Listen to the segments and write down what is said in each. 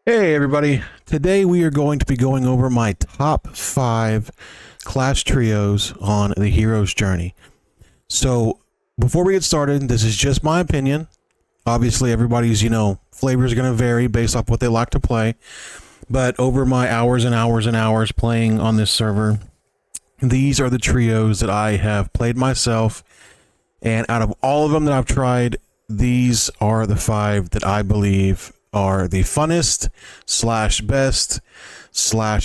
Hey everybody, today we are going to be going over my top 5 class trios on the hero's journey. So before we get started, this is just my opinion. Obviously everybody's, flavor is going to vary based off what they like to play. But over my hours and hours and hours playing on this server, these are the trios that I have played myself. And out of all of them that I've tried, these are the 5 that I believe are the funnest / best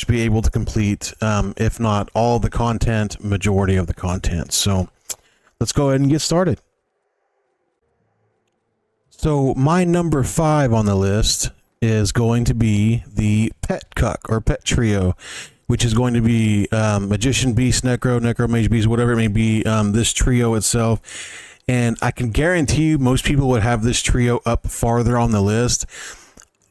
/ be able to complete, if not all the content, majority of the content. So let's go ahead and get started. So my number 5 on the list is going to be the Pet Cuck or Pet Trio, which is going to be Magician, Beast, Necro, Mage, Beast, whatever it may be, this trio itself. And I can guarantee you most people would have this trio up farther on the list.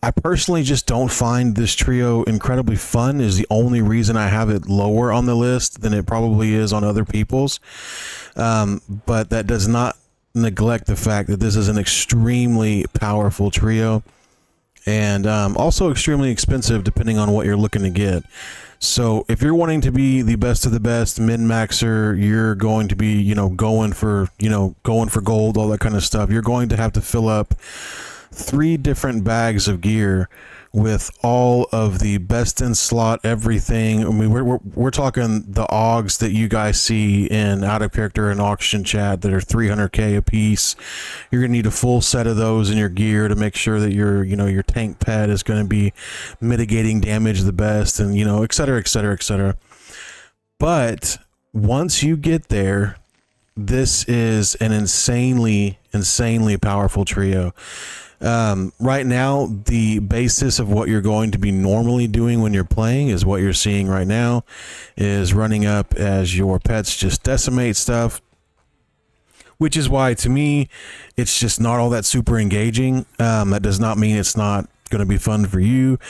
I personally just don't find this trio incredibly fun, is the only reason I have it lower on the list than it probably is on other people's. But that does not neglect the fact that this is an extremely powerful trio and also extremely expensive depending on what you're looking to get. So if you're wanting to be the best of the best, min-maxer, you're going to be, going for gold, all that kind of stuff. You're going to have to fill up 3 different bags of gear with all of the best in slot everything. I mean, we're talking the AUGs that you guys see in out of character and auction chat that are 300k a piece. You're gonna need a full set of those in your gear to make sure that your tank pet is going to be mitigating damage the best, and et cetera, et cetera, et cetera. But once you get there, this is an insanely powerful trio. Right now, the basis of what you're going to be normally doing when you're playing is what you're seeing right now, is running up as your pets just decimate stuff, which is why to me it's just not all that super engaging. That does not mean it's not going to be fun for you.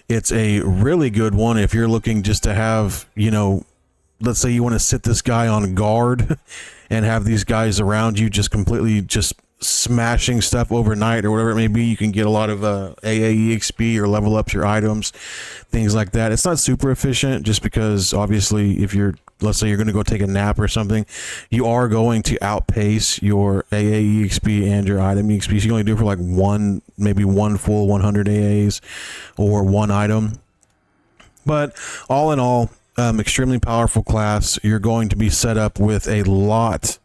It's a really good one if you're looking just to have, let's say you want to sit this guy on guard and have these guys around you just completely just smashing stuff overnight or whatever it may be. You can get a lot of AAE XP or level up your items, things like that. It's not super efficient just because obviously if let's say you're going to go take a nap or something, you are going to outpace your AAE XP and your item XP. So you can only do it for maybe one full 100 AAs or one item. But all in all, extremely powerful class. You're going to be set up with a lot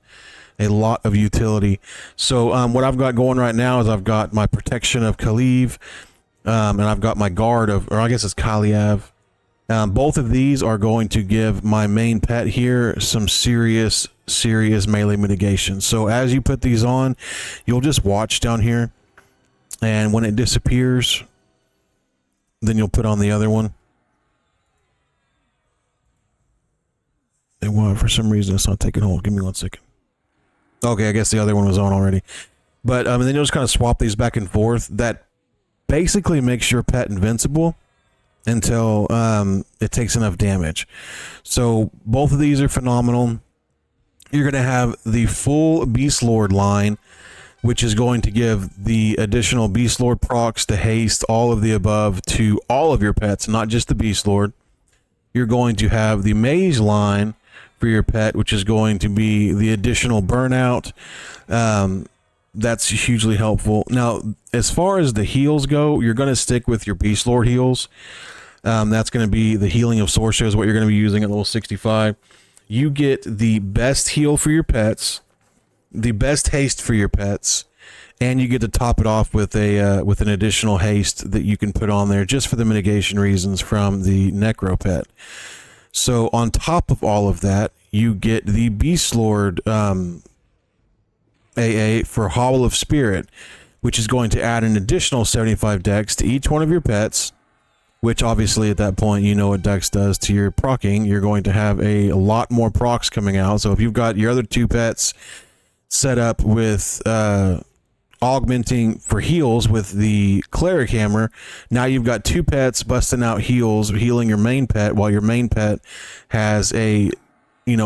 of utility. So what I've got going right now is I've got my protection of Kaliv, and I've got my guard of, or I guess it's Kaliav. Both of these are going to give my main pet here some serious melee mitigation. So as you put these on, you'll just watch down here, and when it disappears, then you'll put on the other one. And for some reason it's not taking hold. Give me 1 second. Okay, I guess the other one was on already. But then you'll just kind of swap these back and forth. That basically makes your pet invincible until it takes enough damage. So both of these are phenomenal. You're going to have the full Beastlord line, which is going to give the additional Beastlord procs to haste, all of the above to all of your pets, not just the Beastlord. You're going to have the Mage line for your pet, which is going to be the additional burnout. That's hugely helpful. Now, as far as the heals go, you're going to stick with your Beastlord heals. That's going to be the healing of sorcerer is what you're going to be using at level 65. You get the best heal for your pets, the best haste for your pets, and you get to top it off with an additional haste that you can put on there just for the mitigation reasons from the Necro pet. So on top of all of that, you get the Beastlord AA for Howl of Spirit, which is going to add an additional 75 dex to each one of your pets, which obviously at that point, what dex does to your procking. You're going to have a lot more procs coming out. So if you've got your other 2 pets set up with augmenting for heals with the Cleric hammer, now you've got 2 pets busting out heals, healing your main pet, while your main pet has a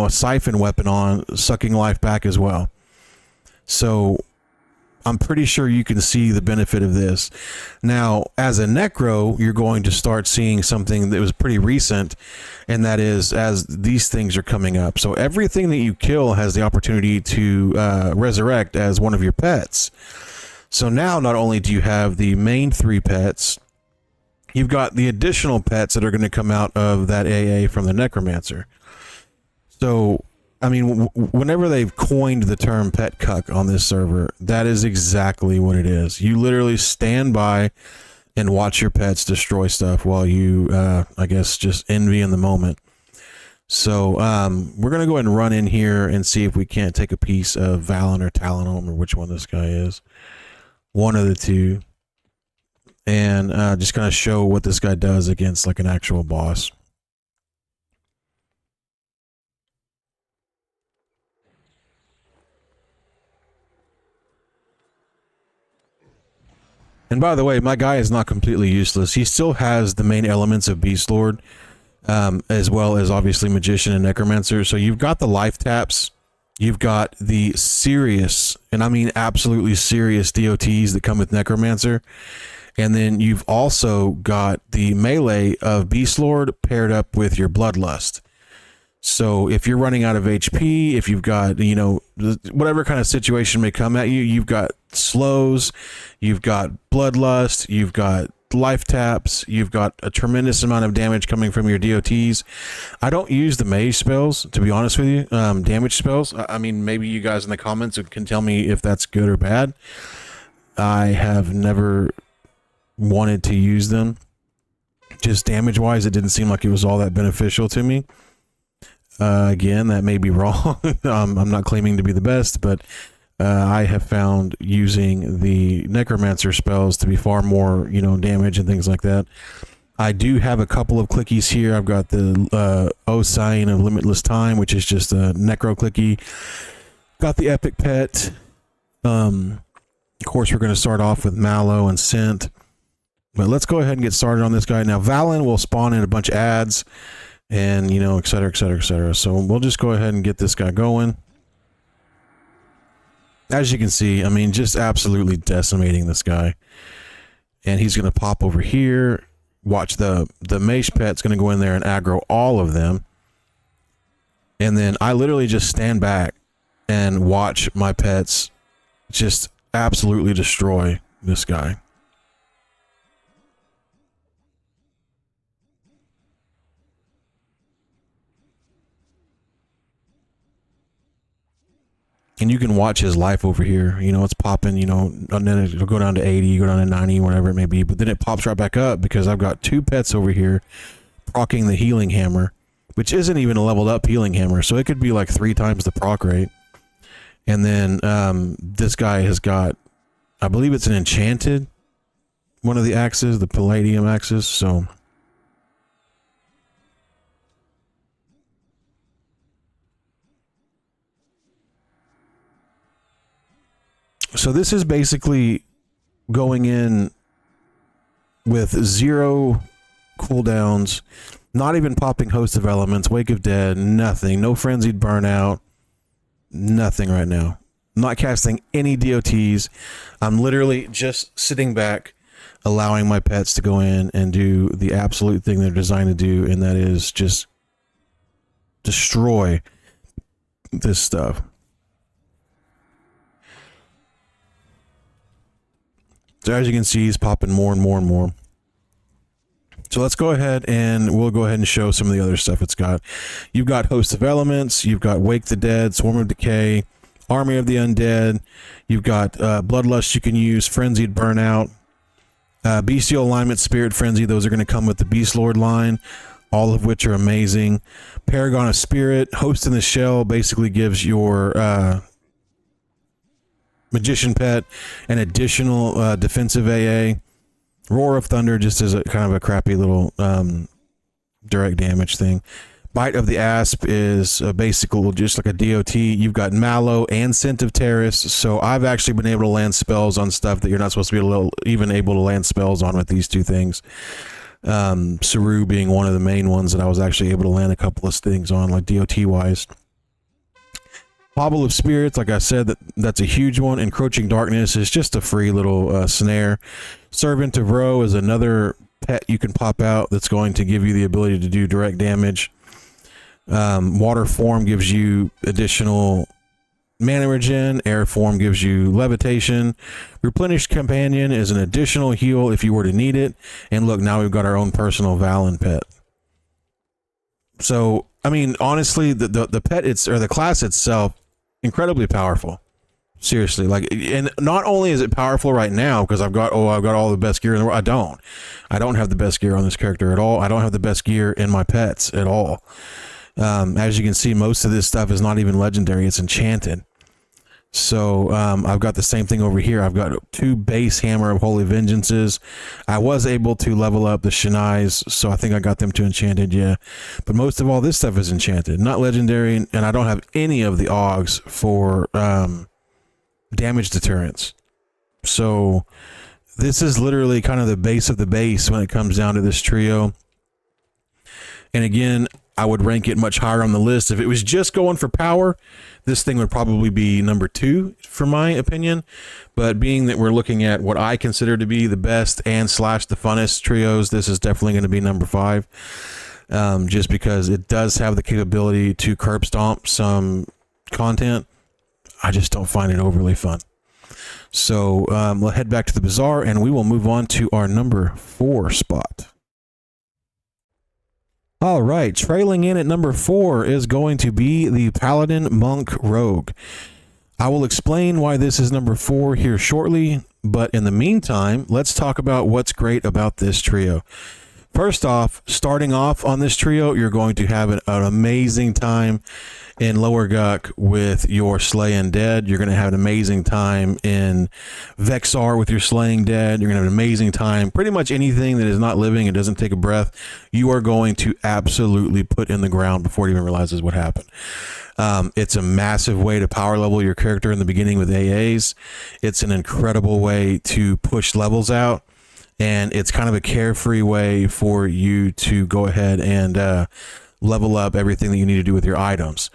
siphon weapon on, sucking life back as well. So I'm pretty sure you can see the benefit of this. Now, as a Necro, you're going to start seeing something that was pretty recent, and that is as these things are coming up. So everything that you kill has the opportunity to resurrect as one of your pets. So now not only do you have the main 3 pets, you've got the additional pets that are going to come out of that AA from the Necromancer. So, I mean, whenever they've coined the term pet cuck on this server, that is exactly what it is. You literally stand by and watch your pets destroy stuff while you, I guess, just envy in the moment. So, we're going to go ahead and run in here and see if we can't take a piece of Valen or Talon. I don't remember which one this guy is. One of the two. And just kind of show what this guy does against like an actual boss. And by the way, my guy is not completely useless. He still has the main elements of Beastlord, as well as obviously Magician and Necromancer. So you've got the life taps. You've got the serious, and I mean absolutely serious DOTs that come with Necromancer. And then you've also got the melee of Beastlord paired up with your Bloodlust. So if you're running out of HP, if you've got, you know, whatever kind of situation may come at you, you've got slows, you've got Bloodlust, you've got life taps, you've got a tremendous amount of damage coming from your DOTs. I don't use the Mage spells, to be honest with you, damage spells. I mean, maybe you guys in the comments can tell me if that's good or bad. I have never wanted to use them. Just damage-wise, it didn't seem like it was all that beneficial to me. Again, that may be wrong. I'm not claiming to be the best, but I have found using the Necromancer spells to be far more, you know, damage and things like that. I do have a couple of clickies here. I've got the Sign of Limitless Time, which is just a Necro clicky. Got the Epic Pet. Of course, we're going to start off with Mallow and Scent. But let's go ahead and get started on this guy. Now, Valen will spawn in a bunch of ads and, you know, et cetera, et cetera, et cetera. So we'll just go ahead and get this guy going. As you can see, I mean, just absolutely decimating this guy. And he's going to pop over here. Watch the Mage pet's going to go in there and aggro all of them. And then I literally just stand back and watch my pets just absolutely destroy this guy. And you can watch his life over here. You know, it's popping, you know, and then it'll go down to 80, go down to 90, whatever it may be. But then it pops right back up because I've got 2 pets over here proccing the healing hammer, which isn't even a leveled up healing hammer. So it could be like 3 times the proc rate. And then this guy has got, I believe it's an enchanted, one of the axes, the Palladium axes. So this is basically going in with 0 cooldowns, not even popping Host of Elements, Wake of Dead, nothing, no Frenzied Burnout, nothing right now. I'm not casting any DOTs. I'm literally just sitting back, allowing my pets to go in and do the absolute thing they're designed to do, and that is just destroy this stuff. So as you can see, he's popping more and more and more. So let's go ahead and we'll go ahead and show some of the other stuff it's got. You've got Host of Elements, you've got Wake the Dead, Swarm of Decay, Army of the Undead, you've got Bloodlust you can use, Frenzied Burnout, Bestial Alignment, Spirit Frenzy, those are going to come with the Beastlord line, all of which are amazing. Paragon of Spirit, Host in the Shell basically gives your Magician pet an additional defensive AA. Roar of Thunder just is a kind of a crappy little direct damage thing. Bite of the Asp is basically just like a DOT. You've got Mallow and Scent of Terrace, so I've actually been able to land spells on stuff that you're not supposed to be even able to land spells on with these 2 things. Saru being one of the main ones that I was actually able to land a couple of things on, like DOT wise. Hobble of Spirits, like I said, that's a huge one. Encroaching Darkness is just a free little snare. Servant of Ro is another pet you can pop out that's going to give you the ability to do direct damage. Water Form gives you additional mana regen. Air Form gives you levitation. Replenished Companion is an additional heal if you were to need it. And look, now we've got our own personal Valen pet. So, I mean, honestly, the pet, or the class itself, incredibly powerful. Seriously, like, and not only is it powerful right now because I've got all the best gear in the world. I don't have the best gear on this character at all. I don't have the best gear in my pets at all. As you can see, most of this stuff is not even legendary. It's enchanted. So I've got the same thing over here. I've got 2 base Hammer of Holy Vengeances. I was able to level up the Shinais, so I think I got them to enchanted, yeah. But most of all this stuff is enchanted, not legendary, and I don't have any of the Augs for damage deterrence. So this is literally kind of the base of the base when it comes down to this trio. And again, I would rank it much higher on the list. If it was just going for power, this thing would probably be number 2 for my opinion. But being that we're looking at what I consider to be the best and / the funnest trios, this is definitely going to be number 5. Just because it does have the capability to curb stomp some content. I just don't find it overly fun. So we'll head back to the bazaar and we will move on to our number 4 spot. All right, trailing in at number 4 is going to be the Paladin Monk Rogue. I will explain why this is number 4 here shortly, but in the meantime, let's talk about what's great about this trio. First off, starting off on this trio, you're going to have an amazing time in Lower Guck with your Slay Undead. You're going to have an amazing time in Vexar with your Slaying Dead. You're going to have an amazing time. Pretty much anything that is not living and doesn't take a breath, you are going to absolutely put in the ground before it even realizes what happened. It's a massive way to power level your character in the beginning with AAs. It's an incredible way to push levels out. And it's kind of a carefree way for you to go ahead and level up everything that you need to do with your items.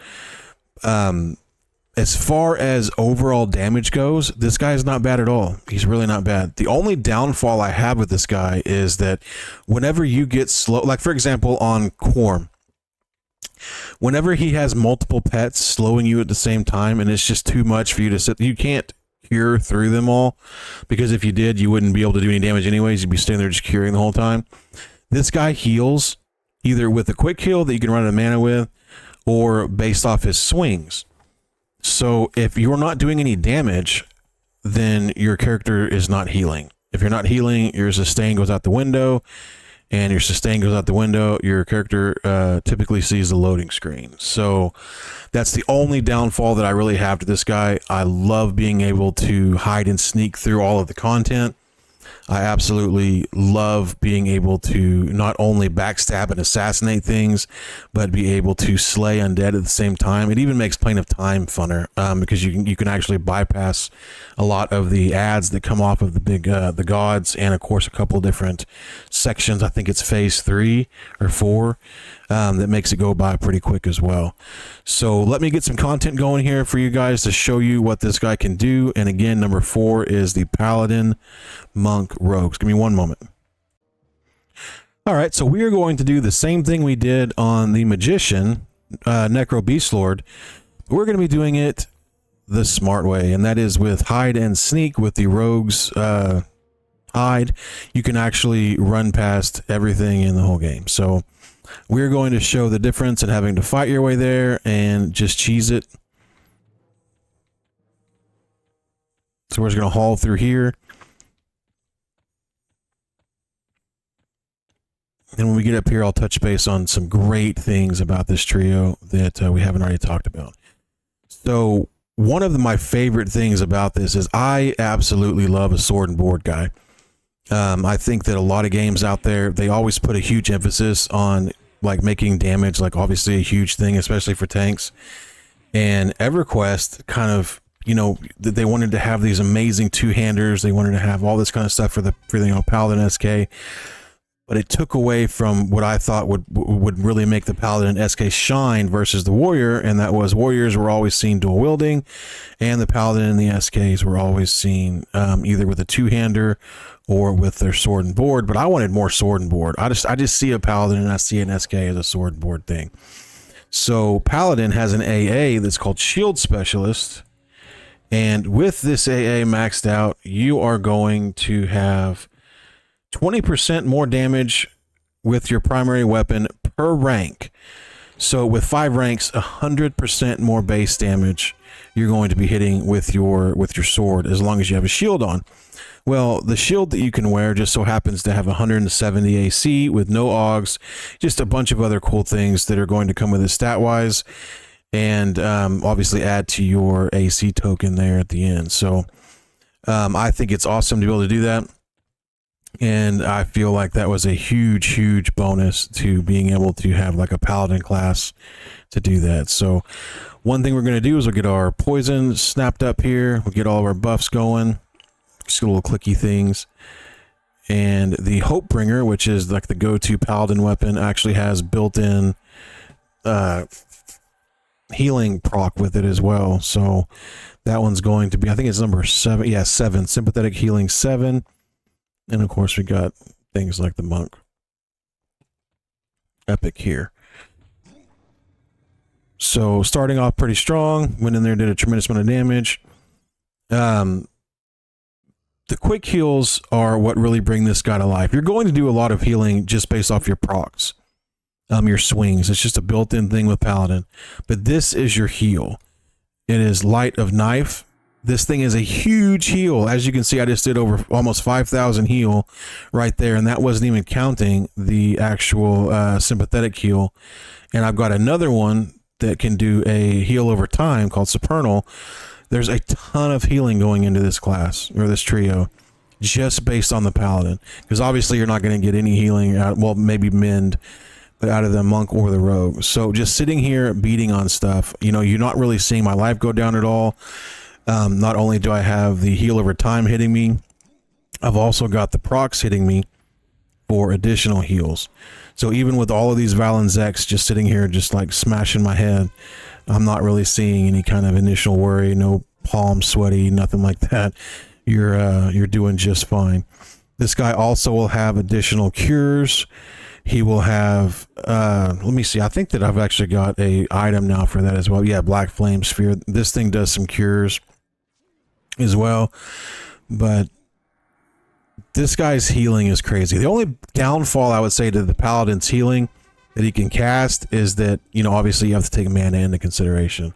As far as overall damage goes, this guy is not bad at all. He's really not bad. The only downfall I have with this guy is that whenever you get slow, like for example on Quorm, whenever he has multiple pets slowing you at the same time and it's just too much for you to sit, you can't cure through them all, because if you did, you wouldn't be able to do any damage anyways. You'd be standing there just curing the whole time. This guy heals either with a quick heal that you can run out of mana with, or based off his swings. So if you're not doing any damage, then your character is not healing. If you're not healing, your sustain goes out the window, and your sustain goes out the window, your character typically sees the loading screen. So that's the only downfall that I really have to this guy. I love being able to hide and sneak through all of the content. I absolutely love being able to not only backstab and assassinate things, but be able to slay undead at the same time. It even makes Plane of Time funner, because you can actually bypass a lot of the ads that come off of the gods, and of course a couple different sections. I think it's phase 3 or 4 that makes it go by pretty quick as well. So let me get some content going here for you guys to show you what this guy can do. And again, number 4 is the Paladin Monk Rogues. Give me one moment. All right, so we are going to do the same thing we did on the Magician, Necro Beastlord. We're going to be doing it the smart way, and that is with hide and sneak. With the Rogues hide, you can actually run past everything in the whole game. So we're going to show the difference in having to fight your way there and just cheese it. So we're just going to haul through here. And when we get up here, I'll touch base on some great things about this trio that we haven't already talked about. So one of my favorite things about this is I absolutely love a sword and board guy. I think that a lot of games out there, they always put a huge emphasis on like making damage, like obviously a huge thing, especially for tanks. And EverQuest kind of, you know, they wanted to have these amazing two-handers. They wanted to have all this kind of stuff for the Paladin SK. but it took away from what I thought would really make the Paladin and SK shine versus the Warrior, and that was Warriors were always seen dual wielding, and the Paladin and the SKs were always seen either with a two-hander or with their sword and board. But I wanted more sword and board. I just see a Paladin and I see an SK as a sword and board thing. So Paladin has an AA that's called Shield Specialist, and with this AA maxed out, you are going to have 20% more damage with your primary weapon per rank. So with 5 ranks, 100% more base damage you're going to be hitting with your sword as long as you have a shield on. Well, the shield that you can wear just so happens to have 170 AC with no augs, just a bunch of other cool things that are going to come with it stat-wise, and obviously add to your AC token there at the end. So I think it's awesome to be able to do that. And I feel like that was a huge bonus to being able to have like a Paladin class to do that. So one thing we're going to do is we'll get our poison snapped up here. We'll get all of our buffs going. Just little clicky things. And the Hopebringer, which is like the go-to Paladin weapon, actually has built-in healing proc with it as well. So that one's going to be, I think it's number 7. Yeah, 7. Sympathetic healing 7. And of course we got things like the monk epic here. So starting off pretty strong, went in there, did a tremendous amount of damage. The quick heals are what really bring this guy to life. You're going to do a lot of healing just based off your procs, your swings. It's just a built-in thing with Paladin. But this is your heal. It is Light of Knife. This thing is a huge heal. As you can see, I just did over almost 5,000 heal right there, and that wasn't even counting the actual sympathetic heal. And I've got another one that can do a heal over time called Supernal. There's a ton of healing going into this class, or this trio, just based on the Paladin. Because obviously you're not going to get any healing out, well, maybe Mend, but out of the monk or the rogue. So just sitting here beating on stuff, you know, you're not really seeing my life go down at all. Not only do I have the heal over time hitting me, I've also got the procs hitting me for additional heals. So even with all of these Valenzex just sitting here just like smashing my head, I'm not really seeing any kind of initial worry, no palms sweaty, nothing like that. You're doing just fine. This guy also will have additional cures. He will have, let me see, I think that I've actually got a item now for that as well. Yeah, Black Flame Sphere. This thing does some cures as well, but this guy's healing is crazy. The only downfall I would say to the Paladin's healing that he can cast is that, you know, obviously you have to take mana into consideration.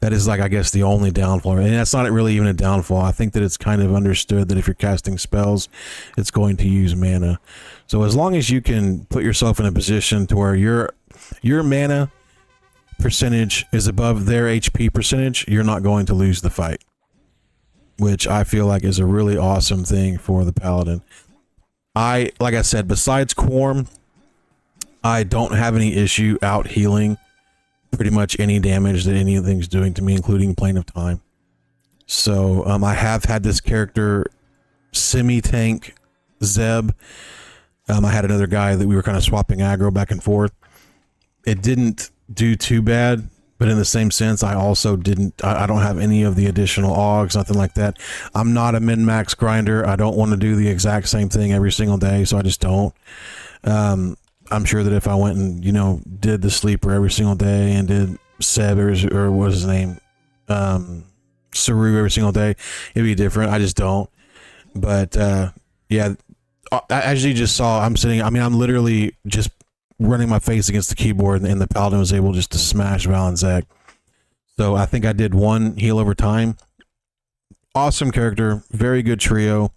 That is like, I guess, the only downfall. And that's not really even a downfall. I think that it's kind of understood that if you're casting spells, it's going to use mana. So as long as you can put yourself in a position to where your mana percentage is above their HP percentage, you're not going to lose the fight, which I feel like is a really awesome thing for the Paladin. Like I said, besides Quorum, I don't have any issue out healing pretty much any damage that anything's doing to me, including Plane of Time. So I have had this character semi-tank Zeb. I had another guy that we were kind of swapping aggro back and forth. It didn't do too bad, but in the same sense, I also didn't, I don't have any of the additional augs, nothing like that. I'm not a min-max grinder. I don't want to do the exact same thing every single day, so I just don't. I'm sure that if I went and, you know, did the sleeper every single day and did Seb or what was his name, Saru every single day, it'd be different. I just don't. But yeah, as you just saw, I'm literally just running my face against the keyboard, and the Paladin was able just to smash Valenzex. So I think I did one heal over time. Awesome character, very good trio.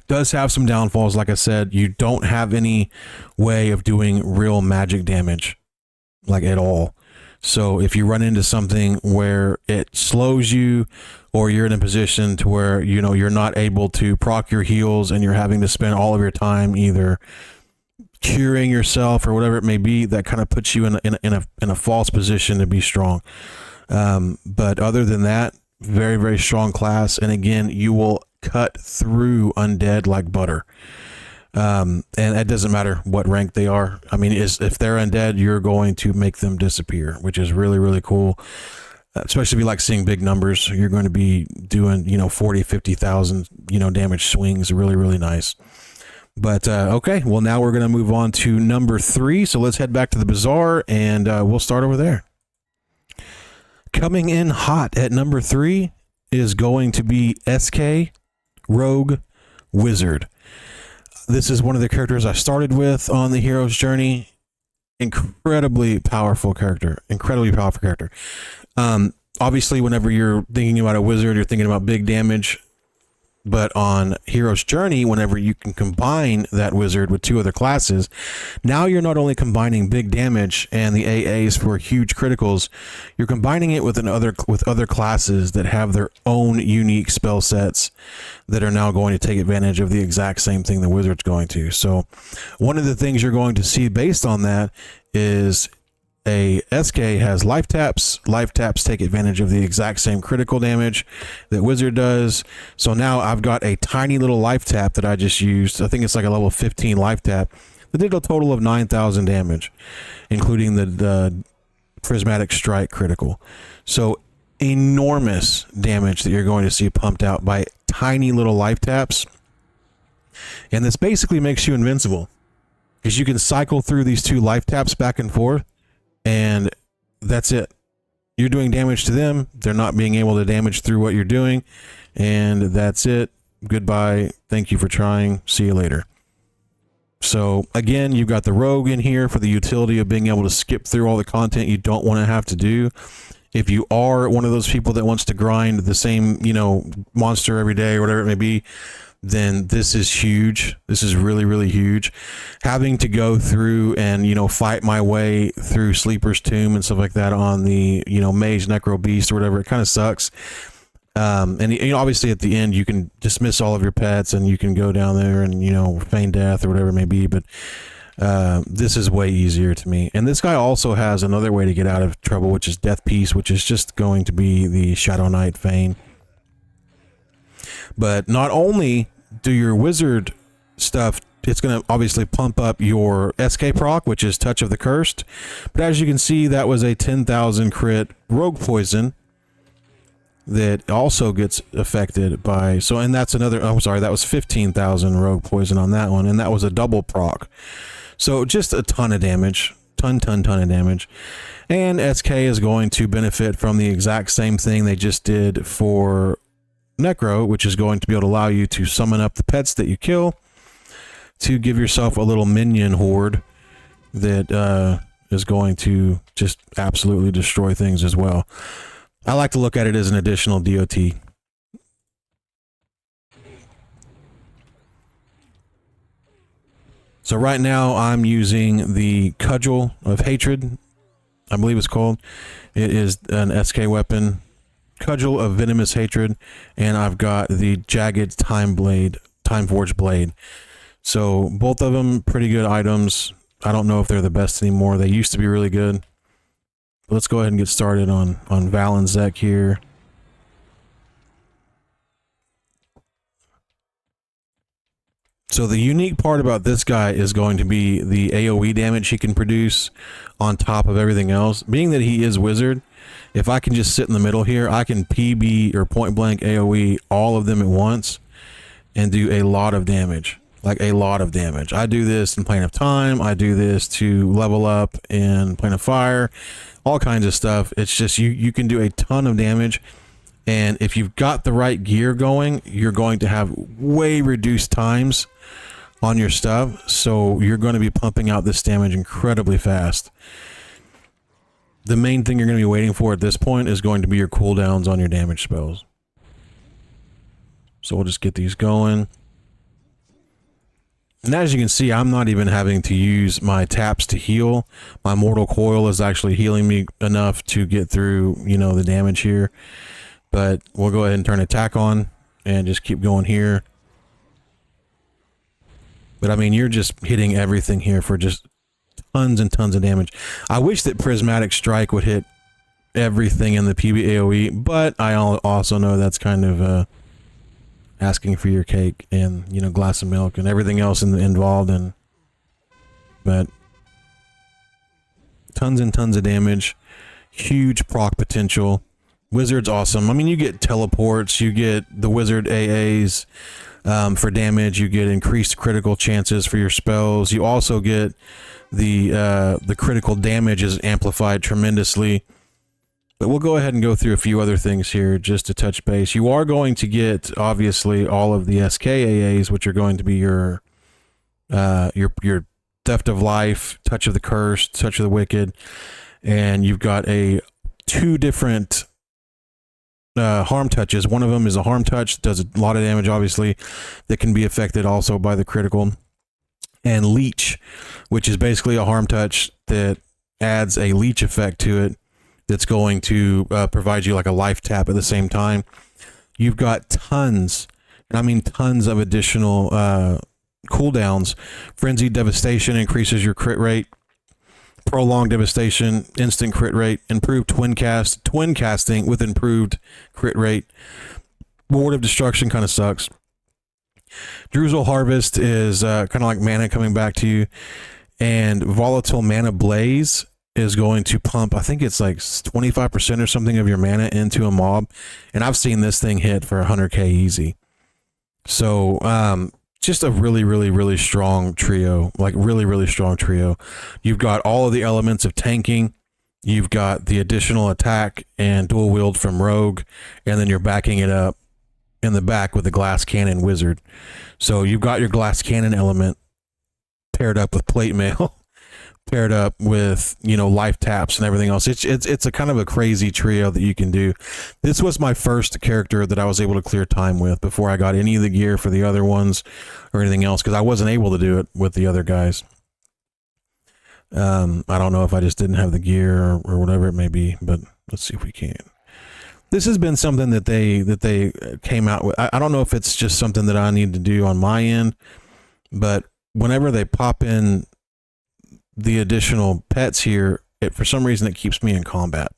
Does have some downfalls. Like I said, you don't have any way of doing real magic damage, like at all. So if you run into something where it slows you, or you're in a position to where, you know, you're not able to proc your heals and you're having to spend all of your time either curing yourself or whatever it may be, that kind of puts you in a false position to be strong. But other than that, very, very strong class. And again, you will cut through undead like butter. And it doesn't matter what rank they are. I mean, if they're undead, you're going to make them disappear, which is really, really cool. Especially if you like seeing big numbers, you're going to be doing, 40, 50,000, damage swings. Really, really nice. But, okay, well, now we're going to move on to number 3. So let's head back to the bazaar and we'll start over there. Coming in hot at number 3 is going to be SK Rogue Wizard. This is one of the characters I started with on the hero's journey. Incredibly powerful character. Obviously, whenever you're thinking about a wizard, you're thinking about big damage. But on Hero's Journey, whenever you can combine that wizard with 2 other classes, now you're not only combining big damage and the AAs for huge criticals, you're combining it with other classes that have their own unique spell sets that are now going to take advantage of the exact same thing the wizard's going to. So one of the things you're going to see based on that is a SK has life taps. Life taps take advantage of the exact same critical damage that wizard does. So now I've got a tiny little life tap that I just used. I think it's like a level 15 life tap that did a total of 9,000 damage, including the prismatic strike critical. So enormous damage that you're going to see pumped out by tiny little life taps. And this basically makes you invincible because you can cycle through these 2 life taps back and forth. And that's it. You're doing damage to them. They're not being able to damage through what you're doing. And that's it. Goodbye. Thank you for trying. See you later. So again, you've got the rogue in here for the utility of being able to skip through all the content you don't want to have to do. If you are one of those people that wants to grind the same, monster every day or whatever it may be, then this is huge. This is really, really huge. Having to go through and, fight my way through Sleeper's Tomb and stuff like that on the, Mage, Necro, Beast or whatever, it kind of sucks. And obviously at the end you can dismiss all of your pets and you can go down there and, feign death or whatever it may be. But this is way easier to me. And this guy also has another way to get out of trouble, which is Death Piece, which is just going to be the Shadow Knight Feign. But not only do your wizard stuff, it's going to obviously pump up your SK proc, which is Touch of the Cursed. But as you can see, that was a 10,000 crit rogue poison that also gets affected by... and that's another... I'm sorry, that was 15,000 rogue poison on that one, and that was a double proc. So just a ton of damage. Ton of damage. And SK is going to benefit from the exact same thing they just did for Necro, which is going to be able to allow you to summon up the pets that you kill to give yourself a little minion horde that is going to just absolutely destroy things as well. I like to look at it as an additional DOT. So right now I'm using the Cudgel of Hatred, I believe it's called. It is an SK weapon. Cudgel of Venomous Hatred, and I've got the Jagged Time Forged Blade. So both of them pretty good items. I don't know if they're the best anymore. They used to be really good. But let's go ahead and get started on Val and Zek here. So the unique part about this guy is going to be the AoE damage he can produce on top of everything else. Being that he is wizard, if I can just sit in the middle here, I can PB or point blank AoE all of them at once and do a lot of damage. Like a lot of damage. I do this in Plane of Time. I do this to level up in Plane of Fire. All kinds of stuff. It's just you can do a ton of damage. And if you've got the right gear going, you're going to have way reduced times on your stuff. So you're going to be pumping out this damage incredibly fast. The main thing you're going to be waiting for at this point is going to be your cooldowns on your damage spells. So we'll just get these going. And as you can see, I'm not even having to use my taps to heal. My Mortal Coil is actually healing me enough to get through, the damage here. But we'll go ahead and turn attack on and just keep going here. But I mean, you're just hitting everything here for just tons and tons of damage. I wish that Prismatic Strike would hit everything in the PB AoE, but I also know that's kind of asking for your cake and, you know, glass of milk and everything else involved. And but tons and tons of damage, huge proc potential. Wizard's awesome. I mean, you get teleports, you get the wizard AAs for damage, you get increased critical chances for your spells. You also get the critical damage is amplified tremendously. But we'll go ahead and go through a few other things here just to touch base. You are going to get, obviously, all of the SKAAs, which are going to be your Theft of Life, Touch of the Cursed, Touch of the Wicked, and you've got two different harm touches. One of them is a harm touch, does a lot of damage, obviously, that can be affected also by the critical. And Leech, which is basically a harm touch that adds a leech effect to it, that's going to provide you like a life tap at the same time. You've got tons, and I mean tons of additional cooldowns. Frenzied Devastation increases your crit rate. Prolonged Devastation, instant crit rate. Improved Twin casting with improved crit rate. Ward of Destruction kind of sucks. Druzel Harvest is kind of like mana coming back to you. And Volatile Mana Blaze is going to pump, I think it's like 25% or something of your mana into a mob. And I've seen this thing hit for 100k easy. So, just a really, really, really strong trio. Like, really, really strong trio. You've got all of the elements of tanking. You've got the additional attack and dual wield from Rogue. And then you're backing it up in the back with the Glass Cannon Wizard. So you've got your Glass Cannon element paired up with Plate Mail. Paired up with, you know, life taps and everything else. It's a kind of a crazy trio that you can do. This was my first character that I was able to clear time with before I got any of the gear for the other ones or anything else, because I wasn't able to do it with the other guys. I don't know if I just didn't have the gear or whatever it may be, but let's see if we can. This has been something that they came out with. I don't know if it's just something that I need to do on my end, but whenever they pop in the additional pets here, for some reason it keeps me in combat.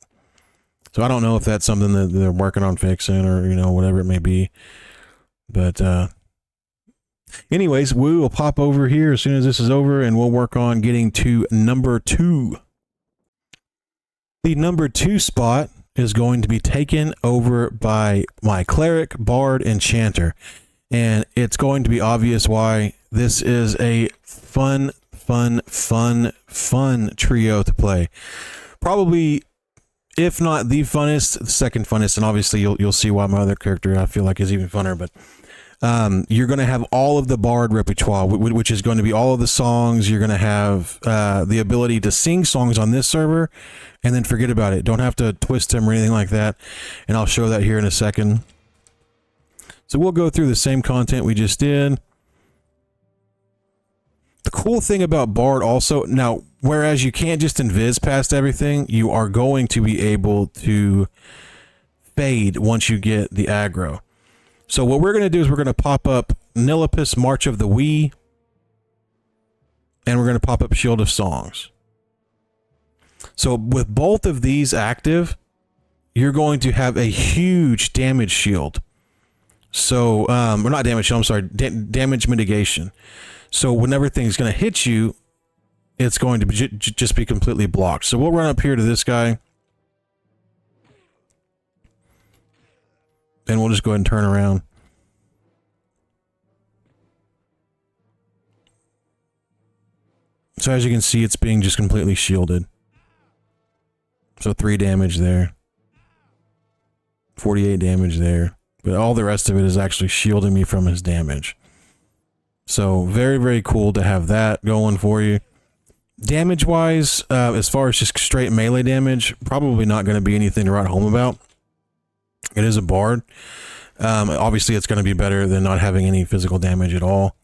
So I don't know if that's something that they're working on fixing or, you know, whatever it may be. But anyways, we will pop over here as soon as this is over and we'll work on getting to number 2. The number 2 spot is going to be taken over by my Cleric, Bard, Enchanter. And it's going to be obvious why. This is a fun trio to play. Probably, if not the funnest, the second funnest, and obviously you'll see why my other character I feel like is even funner. But you're going to have all of the Bard repertoire, which is going to be all of the songs. You're going to have the ability to sing songs on this server, and then forget about it. Don't have to twist them or anything like that. And I'll show that here in a second. So we'll go through the same content we just did. The cool thing about Bard also, now, whereas you can't just invis past everything, you are going to be able to fade once you get the aggro. So what we're going to do is we're going to pop up Nilipus, March of the Wii, and we're going to pop up Shield of Songs. So with both of these active, you're going to have a huge damage shield. So, or not damage shield, I'm sorry, damage mitigation. So whenever thing's going to hit you, it's going to be just be completely blocked. So we'll run up here to this guy. And we'll just go ahead and turn around. So as you can see, it's being just completely shielded. So 3 damage there. 48 damage there. But all the rest of it is actually shielding me from his damage. So very, very cool to have that going for you. Damage-wise, as far as just straight melee damage, probably not going to be anything to write home about. It is a Bard. Obviously, it's going to be better than not having any physical damage at all.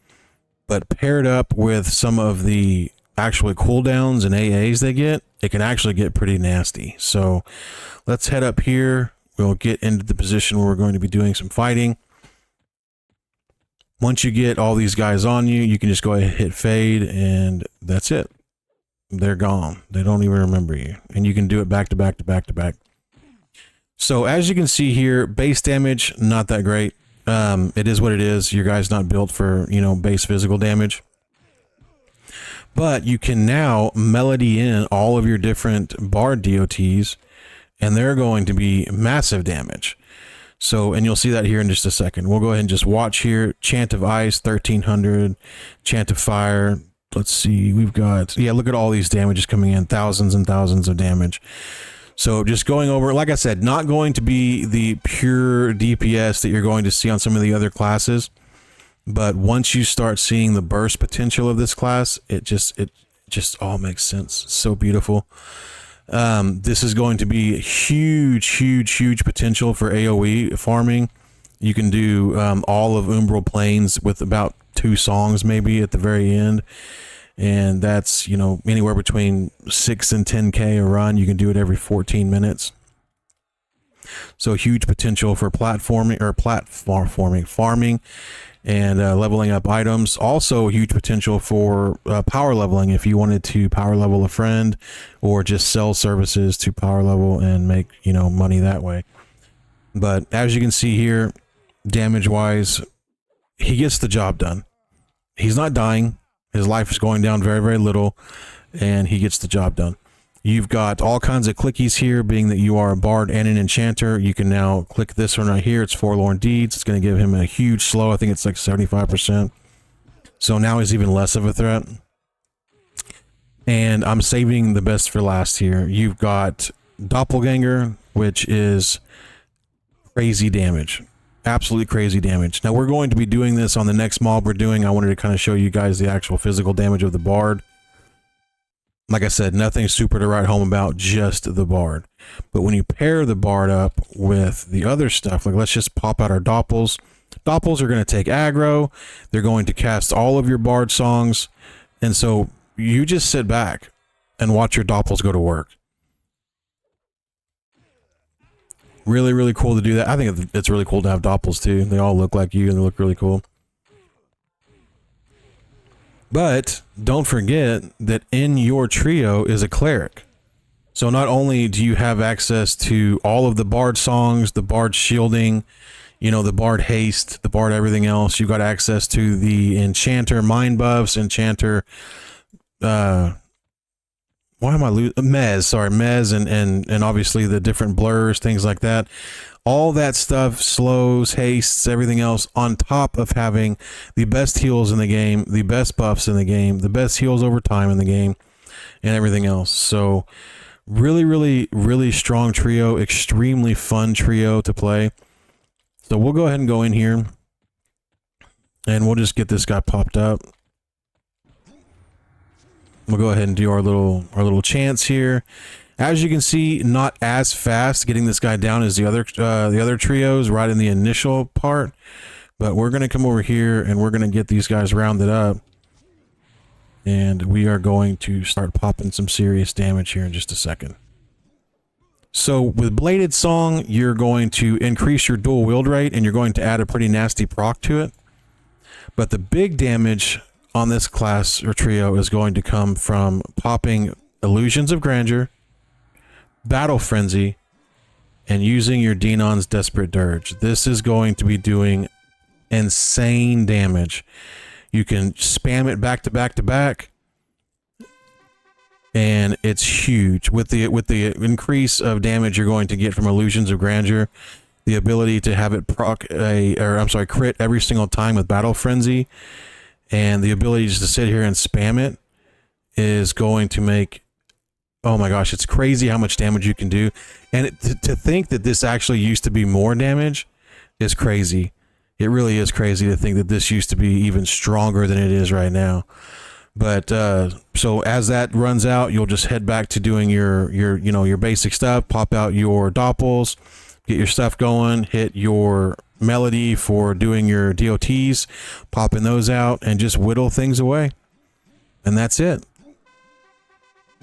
But paired up with some of the actual cooldowns and AAs they get, it can actually get pretty nasty. So let's head up here. We'll get into the position where we're going to be doing some fighting. Once you get all these guys on you, you can just go ahead and hit fade, and that's it. They're gone. They don't even remember you. And you can do it back to back to back to back. So as you can see here, base damage, not that great. It is what it is. Your guy's not built for, you know, base physical damage. But you can now melody in all of your different bard DOTs, and they're going to be massive damage. So, and you'll see that here in just a second. We'll go ahead and just watch here. Chant of Ice, 1300. Chant of Fire. Let's see. We've got, yeah, look at all these damages coming in. Thousands and thousands of damage. So just going over, like I said, not going to be the pure DPS that you're going to see on some of the other classes. But once you start seeing the burst potential of this class, it just all makes sense. It's so beautiful. This is going to be huge potential for AoE farming. You can do all of Umbral Plains with about 2 songs maybe at the very end, and that's, you know, anywhere between 6 and 10k a run. You can do it every 14 minutes. So huge potential for farming and leveling up items. Also huge potential for power leveling if you wanted to power level a friend or just sell services to power level and make, you know, money that way. But as you can see here, damage wise, he gets the job done. He's not dying. His life is going down very little, and he gets the job done. You've got all kinds of clickies here, being that you are a bard and an enchanter. You can now click this one right here. It's Forlorn Deeds. It's going to give him a huge slow. I think it's like 75%. So now he's even less of a threat. And I'm saving the best for last here. You've got Doppelganger, which is crazy damage. Absolutely crazy damage. Now we're going to be doing this on the next mob we're doing. I wanted to kind of show you guys the actual physical damage of the bard. Like I said, nothing super to write home about, just the bard. But when you pair the bard up with the other stuff, like let's just pop out our Doppels. Doppels are going to take aggro. They're going to cast all of your bard songs. And so you just sit back and watch your Doppels go to work. Really cool to do that. I think it's really cool to have Doppels too. They all look like you and they look really cool. But don't forget that in your trio is a cleric. So not only do you have access to all of the bard songs, the bard shielding, you know, the bard haste, the bard everything else, you've got access to the enchanter mind buffs, enchanter Mez, and obviously the different blurs, things like that. All that stuff, slows, hastes, everything else, on top of having the best heals in the game, the best buffs in the game, the best heals over time in the game, and everything else. So really strong trio, extremely fun trio to play. So we'll go ahead and go in here and we'll just get this guy popped up. We'll go ahead and do our little chants here. As you can see, not as fast getting this guy down as the other trios right in the initial part, but we're going to come over here and we're going to get these guys rounded up, and we are going to start popping some serious damage here in just a second. So with Bladed Song, you're going to increase your dual wield rate and you're going to add a pretty nasty proc to it. But the big damage on this class or trio is going to come from popping Illusions of Grandeur, Battle Frenzy, and using your Denon's Desperate Dirge. This is going to be doing insane damage. You can spam it back to back to back, and it's huge. With the increase of damage you're going to get from Illusions of Grandeur, the ability to have it crit every single time with Battle Frenzy, and the ability just to sit here and spam it is going to make, oh my gosh, it's crazy how much damage you can do. And to think that this actually used to be more damage is crazy. It really is crazy to think that this used to be even stronger than it is right now. But so as that runs out, you'll just head back to doing your basic stuff, pop out your Doppels, get your stuff going, hit your melody for doing your DOTs, popping those out, and just whittle things away. And that's it.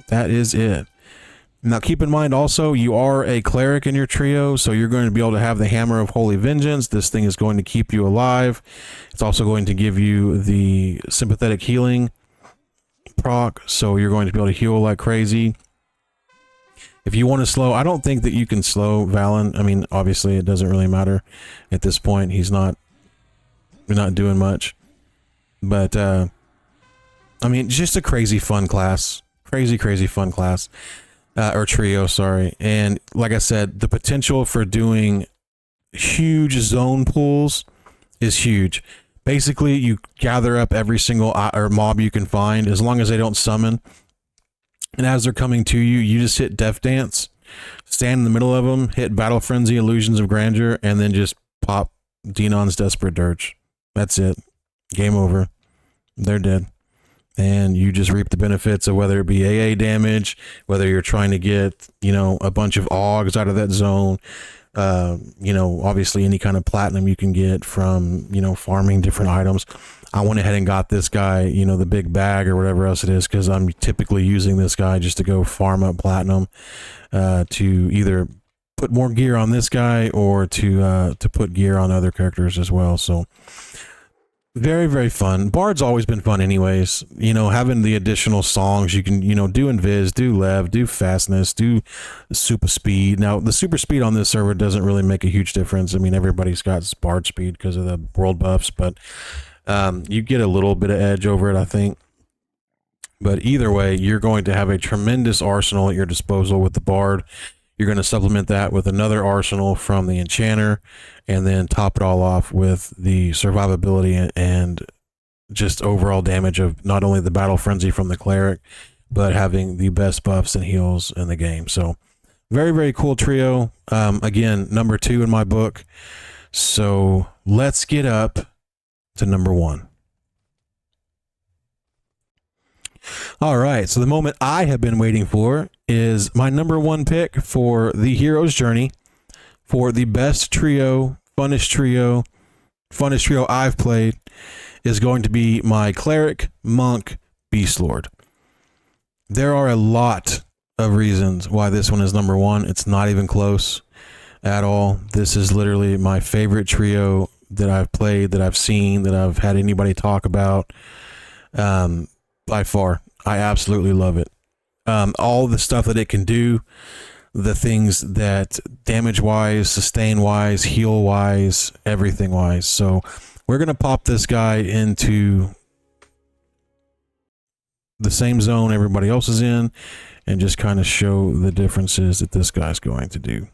That is it. Now keep in mind also, you are a cleric in your trio, so you're going to be able to have the Hammer of Holy Vengeance. This thing is going to keep you alive. It's also going to give you the Sympathetic Healing proc, so you're going to be able to heal like crazy. If you want to slow, I don't think that you can slow Valen. I mean, obviously it doesn't really matter at this point. He's not not doing much. But I mean, just a crazy fun class, crazy fun class, or trio, sorry. And like I said, the potential for doing huge zone pools is huge. Basically, you gather up every single or mob you can find, as long as they don't summon. And as they're coming to you, you just hit Death Dance, stand in the middle of them, hit Battle Frenzy, Illusions of Grandeur, and then just pop Denon's Desperate Dirge. That's it. Game over. They're dead. And you just reap the benefits of whether it be AA damage, whether you're trying to get, you know, a bunch of Augs out of that zone, you know, obviously any kind of platinum you can get from, you know, farming different items. I went ahead and got this guy, you know, the big bag or whatever else it is, because I'm typically using this guy just to go farm up platinum, to either put more gear on this guy or to put gear on other characters as well. So very fun. Bard's always been fun anyways, you know, having the additional songs you can, you know, do invis, do lev, do fastness, do super speed. Now the super speed on this server doesn't really make a huge difference. I mean, everybody's got Bard speed because of the world buffs, but you get a little bit of edge over it, I think. But either way, you're going to have a tremendous arsenal at your disposal with the Bard. You're going to supplement that with another arsenal from the Enchanter, and then top it all off with the survivability and just overall damage of not only the Battle Frenzy from the Cleric, but having the best buffs and heals in the game. So very cool trio. Again, number 2 in my book. So let's get up to number 1. All right, so the moment I have been waiting for is my number 1 pick for the hero's journey, for the best trio, funnest trio I've played, is going to be my Cleric, Monk, Beastlord. There are a lot of reasons why this one is number 1. It's not even close at all. This is literally my favorite trio that I've played, that I've seen, that I've had anybody talk about. By far, I absolutely love it. All the stuff that it can do, the things that damage-wise, sustain-wise, heal-wise, everything-wise. So we're going to pop this guy into the same zone everybody else is in and just kind of show the differences that this guy's going to do.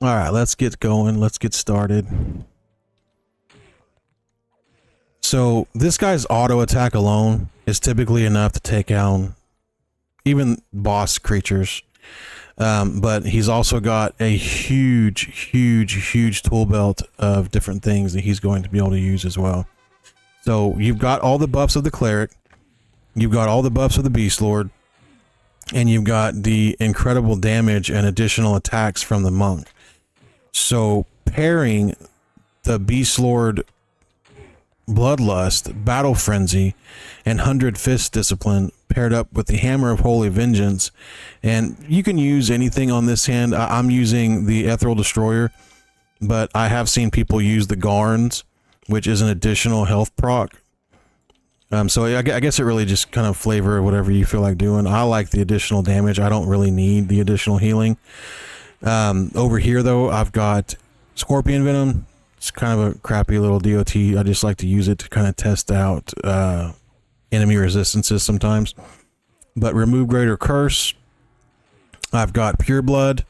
All right, let's get going. Let's get started. So this guy's auto attack alone is typically enough to take down even boss creatures. But he's also got a huge tool belt of different things that he's going to be able to use as well. So you've got all the buffs of the Cleric, you've got all the buffs of the Beastlord, and you've got the incredible damage and additional attacks from the Monk. So pairing the Beastlord Bloodlust, Battle Frenzy, and 100 Fist Discipline paired up with the Hammer of Holy Vengeance, and you can use anything on this hand. I'm using the Ethereal Destroyer, but I have seen people use the Garns, which is an additional health proc. So I guess it really just kind of flavor whatever you feel like doing. I like the additional damage. I don't really need the additional healing. Over here though, I've got Scorpion Venom. It's kind of a crappy little DOT. I just like to use it to kind of test out enemy resistances sometimes. But Remove Greater Curse. I've got Pure Blood.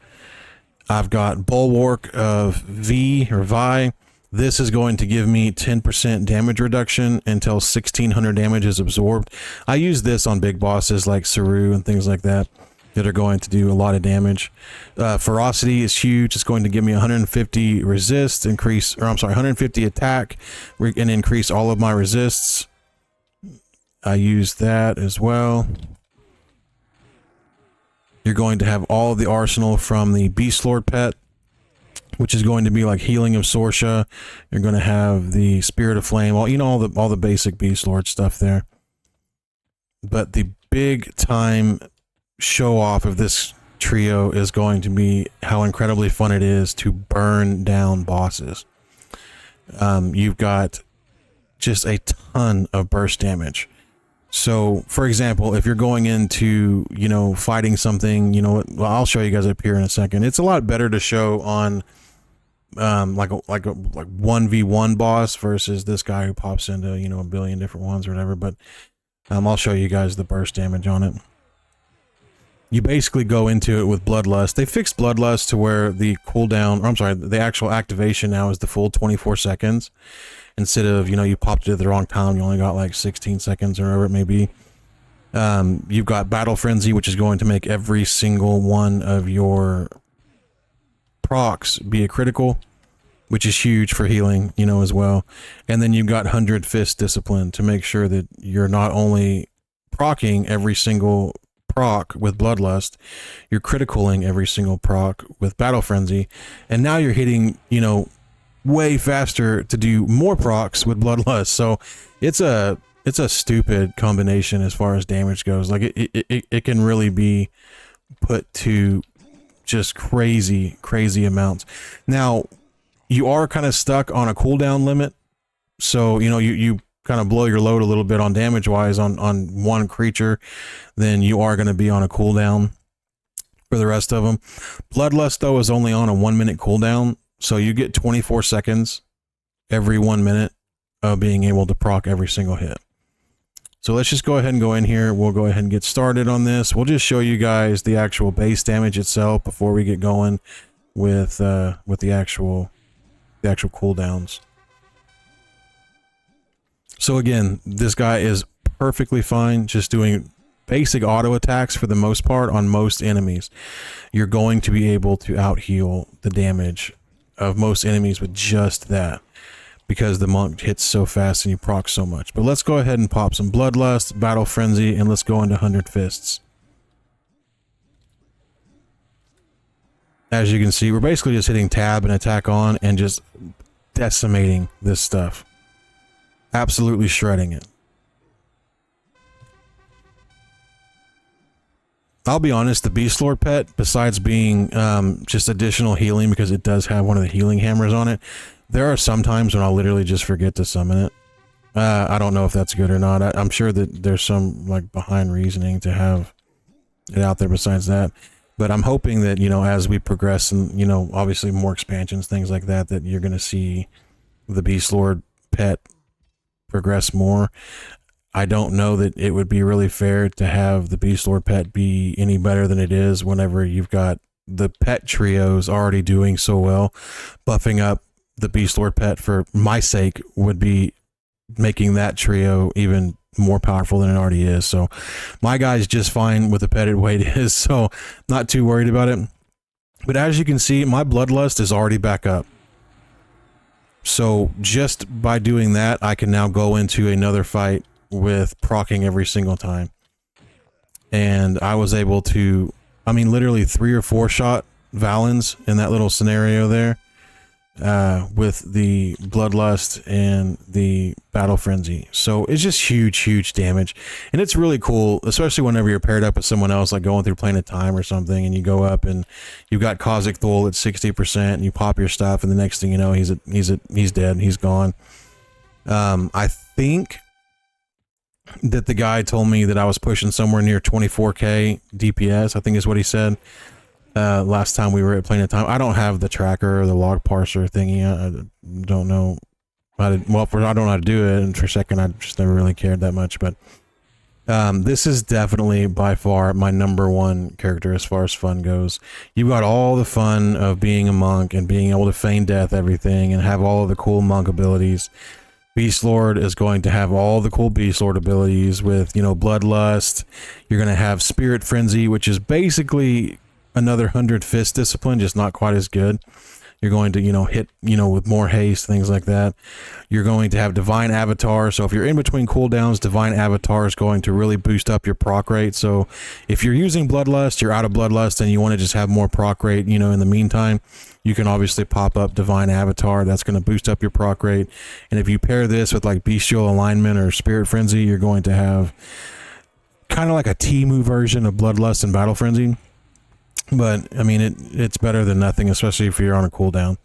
I've got Bulwark of Vi. This is going to give me 10% damage reduction until 1600 damage is absorbed. I use this on big bosses like Saru and things like that are going to do a lot of damage. Ferocity is huge. It's going to give me 150 resist, 150 attack, and increase all of my resists. I use that as well. You're going to have all of the arsenal from the Beastlord pet, which is going to be like Healing of Sorsha. You're going to have the Spirit of Flame, all the basic Beastlord stuff there. But the big time show off of this trio is going to be how incredibly fun it is to burn down bosses. You've got just a ton of burst damage. So, for example, if you're going into, you know, fighting something, you know, well, I'll show you guys up here in a second. It's a lot better to show on like 1v1 boss versus this guy who pops into, you know, a billion different ones or whatever. But I'll show you guys the burst damage on it. You basically go into it with Bloodlust. They fixed Bloodlust to where the cooldown, or I'm sorry, the actual activation now is the full 24 seconds. Instead of, you know, you popped it at the wrong time, you only got like 16 seconds or whatever it may be. You've got Battle Frenzy, which is going to make every single one of your procs be a critical, which is huge for healing, you know, as well. And then you've got 100 Fist Discipline to make sure that you're not only proccing every single proc with Bloodlust, you're criticaling every single proc with Battle Frenzy, and now you're hitting, you know, way faster to do more procs with Bloodlust. So it's a stupid combination as far as damage goes. Like it can really be put to just crazy amounts. Now you are kind of stuck on a cooldown limit, so you know you kind of blow your load a little bit on damage wise on one creature, then you are going to be on a cooldown for the rest of them. Bloodlust though is only on a 1 minute cooldown, so you get 24 seconds every 1 minute of being able to proc every single hit. So let's just go ahead and go in here. We'll go ahead and get started on this. We'll just show you guys the actual base damage itself before we get going with the actual cooldowns. So again, this guy is perfectly fine just doing basic auto attacks for the most part on most enemies. You're going to be able to out heal the damage of most enemies with just that, because the monk hits so fast and you proc so much. But let's go ahead and pop some Bloodlust, Battle Frenzy, and let's go into 100 Fists. As you can see, we're basically just hitting tab and attack on and just decimating this stuff. Absolutely shredding it. I'll be honest, the Beastlord pet, besides being just additional healing because it does have one of the healing hammers on it, there are some times when I'll literally just forget to summon it. I don't know if that's good or not. I'm sure that there's some like behind reasoning to have it out there besides that. But I'm hoping that, you know, as we progress and, you know, obviously more expansions, things like that, that you're going to see the Beastlord pet progress more. I don't know that it would be really fair to have the Beastlord pet be any better than it is whenever you've got the pet trios already doing so well. Buffing up the Beastlord pet for my sake would be making that trio even more powerful than it already is. So my guy's just fine with the pet the way it is, so not too worried about it. But as you can see, my Bloodlust is already back up. So just by doing that, I can now go into another fight with proccing every single time. And I was able to, I mean, literally 3 or 4 shot Valens in that little scenario there with the Bloodlust and the Battle Frenzy. So it's just huge damage. And it's really cool, especially whenever you're paired up with someone else, like going through Plane of Time or something, and you go up and you've got Kha'Zix Thul at 60% and you pop your stuff, and the next thing you know, he's dead, he's gone. I think that the guy told me that I was pushing somewhere near 24k DPS, I think is what he said. Last time we were at Plane of Time. I don't have the tracker or the log parser thingy. I don't know how to, well, I don't know how to do it, and for a second I just never really cared that much, but this is definitely by far my #1 character as far as fun goes. You've got all the fun of being a monk and being able to feign death everything and have all of the cool monk abilities. Beastlord is going to have all the cool Beastlord abilities with, you know, Bloodlust. You're going to have Spirit Frenzy, which is basically another 100 Fist Discipline, just not quite as good. You're going to, you know, hit, you know, with more haste, things like that. You're going to have Divine Avatar. So if you're in between cooldowns, Divine Avatar is going to really boost up your proc rate. So if you're using Bloodlust, you're out of Bloodlust, and you want to just have more proc rate, you know, in the meantime, you can obviously pop up Divine Avatar. That's going to boost up your proc rate. And if you pair this with like Bestial Alignment or Spirit Frenzy, you're going to have kind of like a Temu version of Bloodlust and Battle Frenzy. but I mean, it's better than nothing, especially if you're on a cooldown.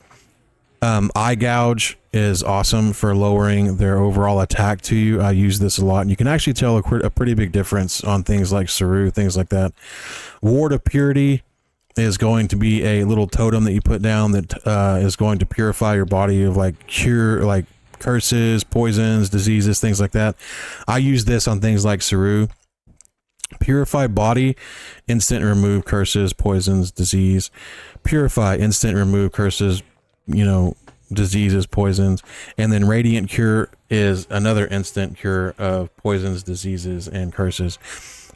Eye Gouge is awesome for lowering their overall attack to you. I use this a lot, and you can actually tell a pretty big difference on things like Saru, things like that. Ward of Purity is going to be a little totem that you put down that is going to purify your body of like curses, poisons, diseases, things like that. I use this on things like Saru. Purify Body, instant remove curses, poisons, disease. Purify, instant remove curses, you know, diseases, poisons. And then Radiant Cure is another instant cure of poisons, diseases, and curses.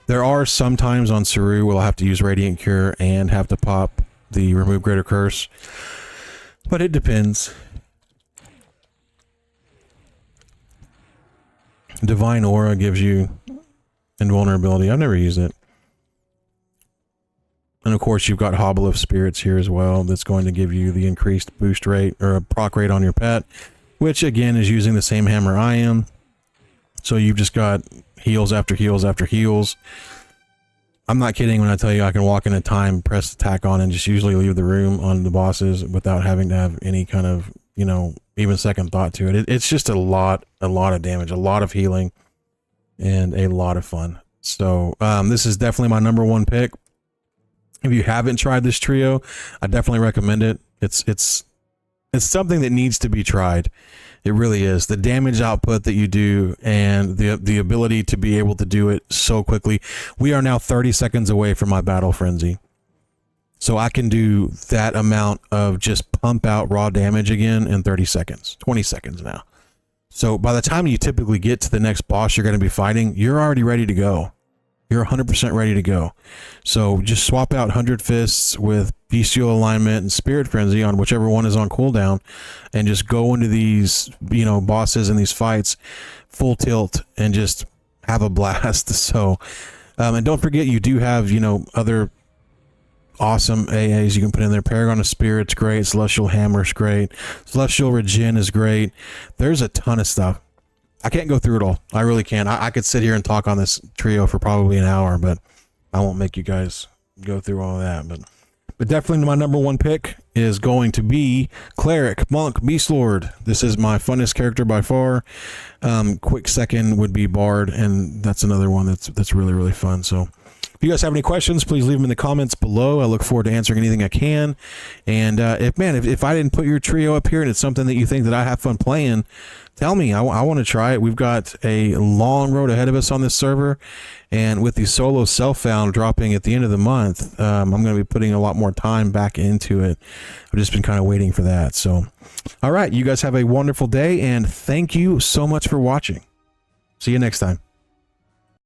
There are some times on Saru where I'll have to use Radiant Cure and have to pop the Remove Greater Curse, but it depends. Divine Aura gives you invulnerability. I've never used it. And of course, you've got Hobble of Spirits here as well. That's going to give you the increased boost rate or a proc rate on your pet, which again is using the same hammer I am. So you've just got heals after heals after heals. I'm not kidding when I tell you I can walk in a time, press attack on, and just usually leave the room on the bosses without having to have any kind of, you know, even second thought to it. It's just a lot of damage, a lot of healing, and a lot of fun. So this is definitely my #1 pick. If you haven't tried this trio, I definitely recommend it. It's something that needs to be tried. It really is. The damage output that you do and the ability to be able to do it so quickly. We are now 30 seconds away from my Battle Frenzy. So I can do that amount of just pump out raw damage again in 30 seconds, 20 seconds now. So by the time you typically get to the next boss you're going to be fighting, you're already ready to go. You're 100% ready to go. So just swap out 100 Fists with Bestial Alignment and Spirit Frenzy on whichever one is on cooldown, and just go into these, you know, bosses and these fights full tilt and just have a blast. So, and don't forget, you do have, you know, other awesome AAs you can put in there. Paragon of Spirit's great. Celestial Hammer's great. Celestial Regen is great. There's a ton of stuff. I can't go through it all. I really can't. I could sit here and talk on this trio for probably an hour, but I won't make you guys go through all of that. But definitely my #1 pick is going to be Cleric, Monk, Beastlord. This is my funnest character by far. Quick second would be Bard, and that's another one that's really, really fun. So if you guys have any questions, please leave them in the comments below. I look forward to answering anything I can. And if I didn't put your trio up here and it's something that you think that I have fun playing, tell me. I want to try it. We've got a long road ahead of us on this server, and with the solo self-found dropping at the end of the month, I'm going to be putting a lot more time back into it. I've just been kind of waiting for that. So, all right, you guys have a wonderful day, and thank you so much for watching. See you next time.